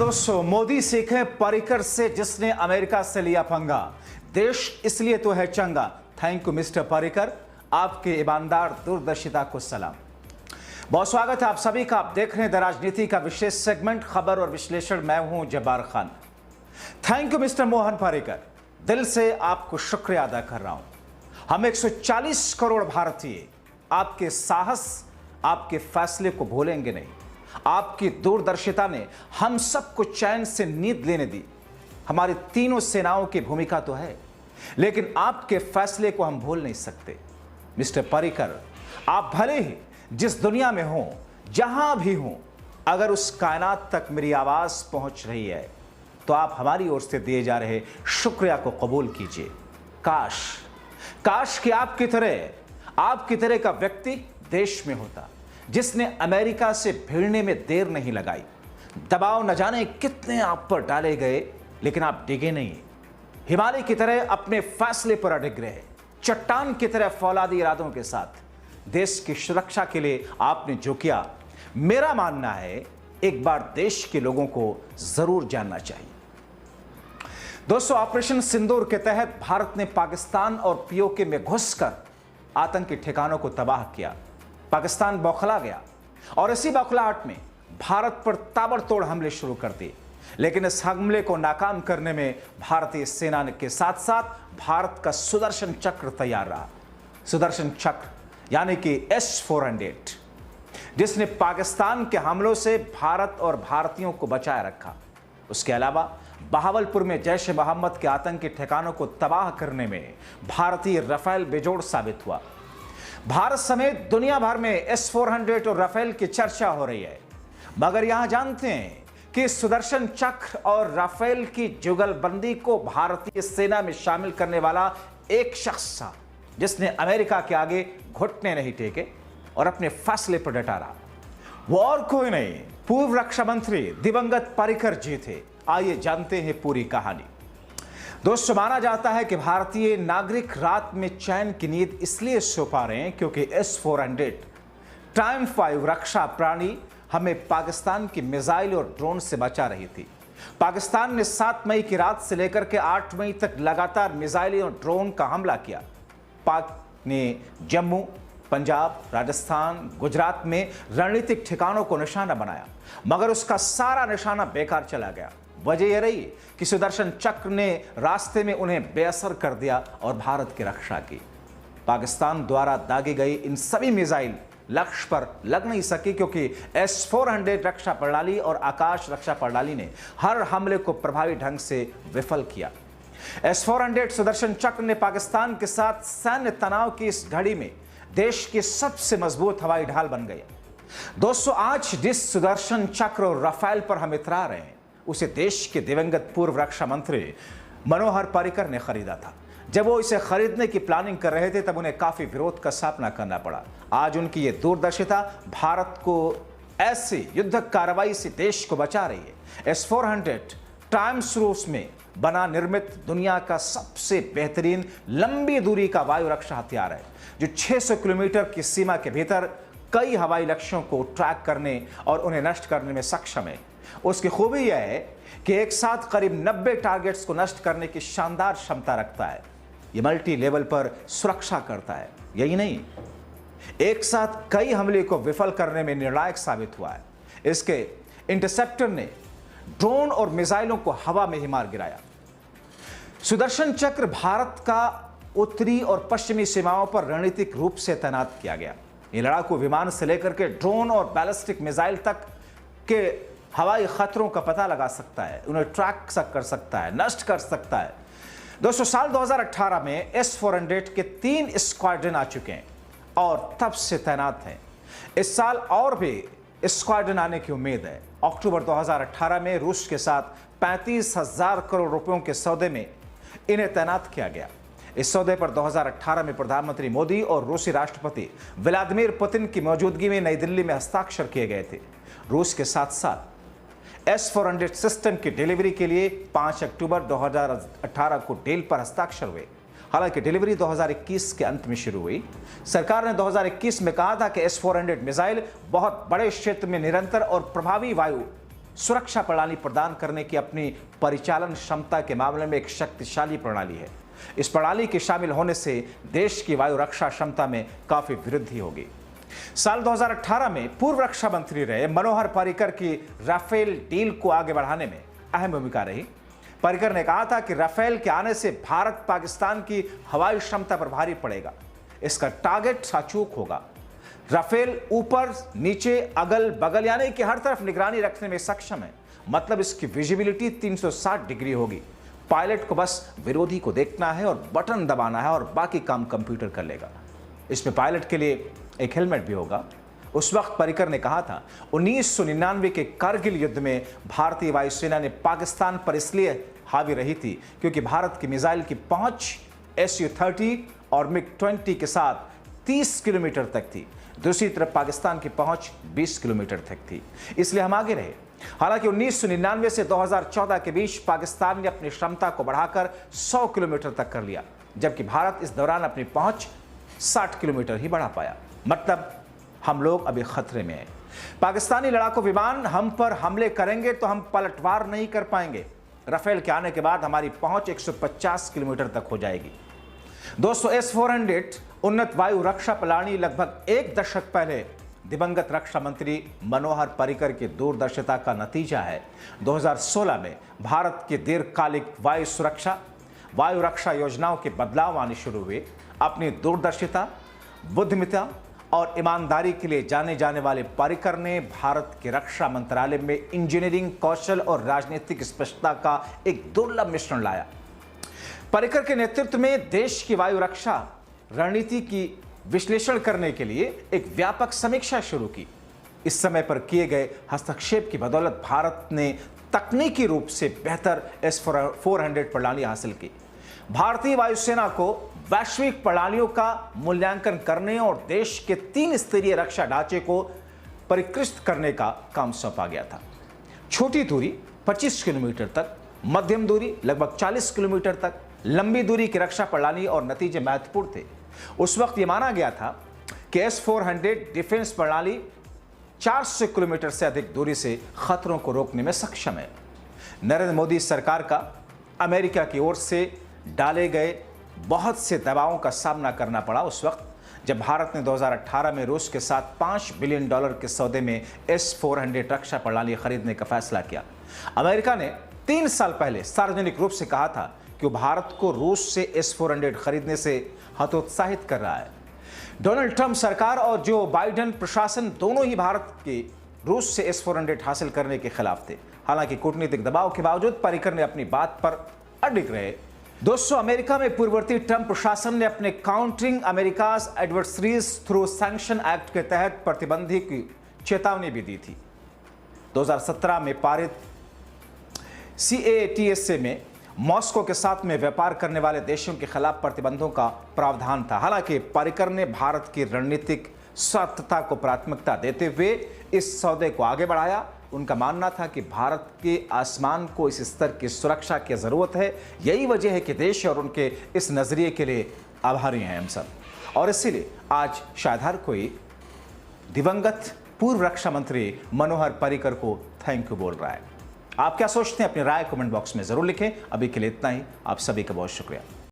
दोस्तों, मोदी सीखे पर्रिकर से जिसने अमेरिका से लिया पंगा। देश इसलिए तो है चंगा। थैंक यू मिस्टर पर्रिकर, आपके ईमानदार दूरदर्शिता को सलाम। बहुत स्वागत है आप सभी का। आप देख रहे हैं द राजनीति का विशेष सेगमेंट खबर और विश्लेषण। मैं हूं Jabbar Khan. Thank you mister Mohan Parrikar, दिल से आपको शुक्रिया अदा कर रहा हूं। हम 140 करोड़ भारतीय आपके साहस, आपके फैसले को भूलेंगे नहीं। आपकी दूरदर्शिता ने हम सबको चैन से नींद लेने दी। हमारी तीनों सेनाओं की भूमिका तो है, लेकिन आपके फैसले को हम भूल नहीं सकते। मिस्टर पर्रिकर, आप भले ही जिस दुनिया में हो, जहां भी हो, अगर उस कायनात तक मेरी आवाज पहुंच रही है तो आप हमारी ओर से दिए जा रहे शुक्रिया को कबूल कीजिए। काश कि आपकी तरह का व्यक्ति देश में होता जिसने अमेरिका से भिड़ने में देर नहीं लगाई। दबाव न जाने कितने आप पर डाले गए, लेकिन आप डिगे नहीं। हिमालय की तरह अपने फैसले पर अडिग रहे। चट्टान की तरह फौलादी इरादों के साथ देश की सुरक्षा के लिए आपने जो किया, मेरा मानना है एक बार देश के लोगों को जरूर जानना चाहिए। दोस्तों, ऑपरेशन सिंदूर के तहत भारत ने पाकिस्तान और पीओके में घुसकर आतंकी ठिकानों को तबाह किया। पाकिस्तान बौखला गया और इसी बौखलाहट में भारत पर ताबड़तोड़ हमले शुरू कर दिए। लेकिन इस हमले को नाकाम करने में भारतीय सेना के साथ साथ भारत का सुदर्शन चक्र तैयार रहा। सुदर्शन चक्र यानी कि S-400, जिसने पाकिस्तान के हमलों से भारत और भारतीयों को बचाए रखा। उसके अलावा बहावलपुर में जैश ए मोहम्मद के आतंकी ठिकानों को तबाह करने में भारतीय राफेल बेजोड़ साबित हुआ। भारत समेत दुनिया भर में S-400 और राफेल की चर्चा हो रही है, मगर यहां जानते हैं कि सुदर्शन चक्र और राफेल की जुगलबंदी को भारतीय सेना में शामिल करने वाला एक शख्स था जिसने अमेरिका के आगे घुटने नहीं टेके और अपने फैसले पर डटा रहा। वो और कोई नहीं, पूर्व रक्षा मंत्री दिवंगत पर्रिकर जी थे। आइए जानते हैं पूरी कहानी। दोस्तों, माना जाता है कि भारतीय नागरिक रात में चैन की नींद इसलिए सो पा रहे हैं क्योंकि S-400 टाइम 5 रक्षा प्रणाली हमें पाकिस्तान की मिसाइल और ड्रोन से बचा रही थी। पाकिस्तान ने 7 मई की रात से लेकर के 8 मई तक लगातार मिसाइल और ड्रोन का हमला किया। पाक ने जम्मू, पंजाब, राजस्थान, गुजरात में रणनीतिक ठिकानों को निशाना बनाया, मगर उसका सारा निशाना बेकार चला गया। वजह यह रही कि सुदर्शन चक्र ने रास्ते में उन्हें बेअसर कर दिया और भारत की रक्षा की। पाकिस्तान द्वारा दागी गई इन सभी मिसाइल लक्ष्य पर लग नहीं सकी क्योंकि S-400 रक्षा प्रणाली और आकाश रक्षा प्रणाली ने हर हमले को प्रभावी ढंग से विफल किया। S-400 सुदर्शन चक्र ने पाकिस्तान के साथ सैन्य तनाव की इस घड़ी में देश की सबसे मजबूत हवाई ढाल बन गई। दोस्तों, आज जिस सुदर्शन चक्र और राफेल पर हम इतरा रहे हैं, उसे देश के दिवंगत पूर्व रक्षा मंत्री मनोहर पर्रिकर ने खरीदा था। जब वो इसे खरीदने की प्लानिंग कर रहे थे तब उन्हें काफी विरोध का सामना करना पड़ा। आज उनकी ये दूरदर्शिता भारत को ऐसी युद्धक कार्रवाई से देश को बचा रही है। S-400 टाइम्स रूस में बना निर्मित दुनिया का सबसे बेहतरीन लंबी दूरी का वायु रक्षा हथियार है, जो 600 किलोमीटर की सीमा के भीतर कई हवाई लक्ष्यों को ट्रैक करने और उन्हें नष्ट करने में सक्षम है। उसकी खूबी यह है कि एक साथ करीब 90 टारगेट्स को नष्ट करने की शानदार क्षमता रखता है। यह मल्टी लेवल पर सुरक्षा करता है। यही नहीं, एक साथ कई हमले को विफल करने में निर्णायक साबित हुआ है। इसके इंटरसेप्टर ने ड्रोन और मिसाइलों को हवा में ही मार गिराया। सुदर्शन चक्र भारत का उत्तरी और पश्चिमी सीमाओं पर रणनीतिक रूप से तैनात किया गया। ये लड़ाकू विमान से लेकर के ड्रोन और बैलिस्टिक मिसाइल तक के हवाई खतरों का पता लगा सकता है, उन्हें ट्रैक कर सकता है, नष्ट कर सकता है। दोस्तों, साल 2018 में S-400 के 3 स्क्वाड्रन आ चुके हैं और तब से तैनात हैं। इस साल और भी स्क्वाड्रन आने की उम्मीद है। अक्टूबर 2018 में रूस के साथ 35,000 करोड़ रुपयों के सौदे में इन्हें तैनात किया गया। इस सौदे पर 2018 में प्रधानमंत्री मोदी और रूसी राष्ट्रपति व्लादिमीर पुतिन की मौजूदगी में नई दिल्ली में हस्ताक्षर किए गए थे। रूस के साथ साथ S-400 सिस्टम की डिलीवरी के लिए 5 अक्टूबर 2018 को डील पर हस्ताक्षर हुए। हालांकि डिलीवरी 2021 के अंत में शुरू हुई। सरकार ने 2021 में कहा था कि S-400 मिसाइल बहुत बड़े क्षेत्र में निरंतर और प्रभावी वायु सुरक्षा प्रणाली प्रदान करने की अपनी परिचालन क्षमता के मामले में एक शक्तिशाली प्रणाली है। इस प्रणाली के शामिल होने से देश की वायु रक्षा क्षमता में काफी वृद्धि होगी। साल 2018 में पूर्व रक्षा मंत्री रहे मनोहर पर्रिकर की राफेल डील को आगे बढ़ाने में अहम भूमिका रही। पर्रिकर ने कहा था कि राफेल के आने से भारत पाकिस्तान की हवाई क्षमता पर भारी पड़ेगा। इसका टारगेट अचूक होगा। राफेल ऊपर नीचे अगल बगल यानी कि हर तरफ निगरानी रखने में सक्षम है। मतलब इसकी विजिबिलिटी 360 डिग्री होगी। पायलट को बस विरोधी को देखना है और बटन दबाना है और बाकी काम कंप्यूटर कर लेगा। इसमें पायलट के लिए एक हेलमेट भी होगा। उस वक्त पर्रिकर ने कहा था 1999 के कारगिल युद्ध में भारतीय वायुसेना ने पाकिस्तान पर इसलिए हावी रही थी क्योंकि भारत की मिसाइल की पहुंच Su-30 और MiG-20 के साथ 30 किलोमीटर तक थी। दूसरी तरफ पाकिस्तान की पहुंच 20 किलोमीटर तक थी, इसलिए हम आगे रहे। हालांकि 1999 से 2014 के बीच पाकिस्तान ने अपनी क्षमता को बढ़ाकर 100 किलोमीटर तक कर लिया, जबकि भारत इस दौरान अपनी पहुंच 60 किलोमीटर ही बढ़ा पाया। मतलब हम लोग अभी खतरे में हैं। पाकिस्तानी लड़ाकू विमान हम पर हमले करेंगे तो हम पलटवार नहीं कर पाएंगे। राफेल के आने के बाद हमारी पहुंच 150 किलोमीटर तक हो जाएगी। दोस्तों, S-400 उन्नत वायु रक्षा प्रणाली लगभग एक दशक पहले दिवंगत रक्षा मंत्री मनोहर पर्रिकर की दूरदर्शिता का नतीजा है। 2016 में भारत की दीर्घकालिक वायु रक्षा योजनाओं के बदलाव आने शुरू हुए। अपनी दूरदर्शिता, बुद्धिमत्ता और ईमानदारी के लिए जाने जाने वाले पर्रिकर ने भारत के रक्षा मंत्रालय में इंजीनियरिंग कौशल और राजनीतिक स्पष्टता का एक दुर्लभ मिश्रण लाया। पर्रिकर के नेतृत्व में देश की वायु रक्षा रणनीति की विश्लेषण करने के लिए एक व्यापक समीक्षा शुरू की। इस समय पर किए गए हस्तक्षेप की बदौलत भारत ने तकनीकी रूप से बेहतर S-400 प्रणाली हासिल की। भारतीय वायुसेना को वैश्विक प्रणालियों का मूल्यांकन करने और देश के 3 स्तरीय रक्षा ढांचे को परिष्कृत करने का काम सौंपा गया था। छोटी दूरी 25 किलोमीटर तक, मध्यम दूरी लगभग 40 किलोमीटर तक, लंबी दूरी की रक्षा प्रणाली और नतीजे महत्वपूर्ण थे। उस वक्त यह माना गया था कि S-400 डिफेंस प्रणाली 400 किलोमीटर से अधिक दूरी से खतरों को रोकने में सक्षम है। नरेंद्र मोदी सरकार का अमेरिका की ओर से डाले गए बहुत से दबावों का सामना करना पड़ा उस वक्त जब भारत ने 2018 में रूस के साथ $5 बिलियन के सौदे में S-400 रक्षा प्रणाली खरीदने का फैसला किया। अमेरिका ने 3 साल पहले सार्वजनिक रूप से कहा था कि वो भारत को रूस से S-400 खरीदने से हतोत्साहित कर रहा है। डोनाल्ड ट्रंप सरकार और जो बाइडेन प्रशासन दोनों ही भारत के रूस से S-400 हासिल करने के खिलाफ थे। हालांकि कूटनीतिक दबाव के बावजूद पर्रिकर ने अपनी बात पर अडिग रहे। दोस्तों, अमेरिका में पूर्ववर्ती ट्रंप प्रशासन ने अपने countering America's adversaries through sanction act के तहत प्रतिबंधी की चेतावनी भी दी थी। 2017 में पारित CAATS में मॉस्को के साथ में व्यापार करने वाले देशों के खिलाफ प्रतिबंधों का प्रावधान था। हालांकि पर्रिकर ने भारत की रणनीतिक सतर्कता को प्राथमिकता देते हुए इस सौदे को आगे बढ़ाया। उनका मानना था कि भारत के आसमान को इस स्तर की सुरक्षा की जरूरत है। यही वजह है कि देश और उनके इस नजरिए के लिए आभारी हैं हम सब। और इसीलिए आज शायद हर कोई दिवंगत पूर्व रक्षा मंत्री मनोहर पर्रिकर को थैंक यू बोल रहा है। आप क्या सोचते हैं? अपनी राय कमेंट बॉक्स में जरूर लिखें। अभी के लिए इतना ही। आप सभी का बहुत शुक्रिया।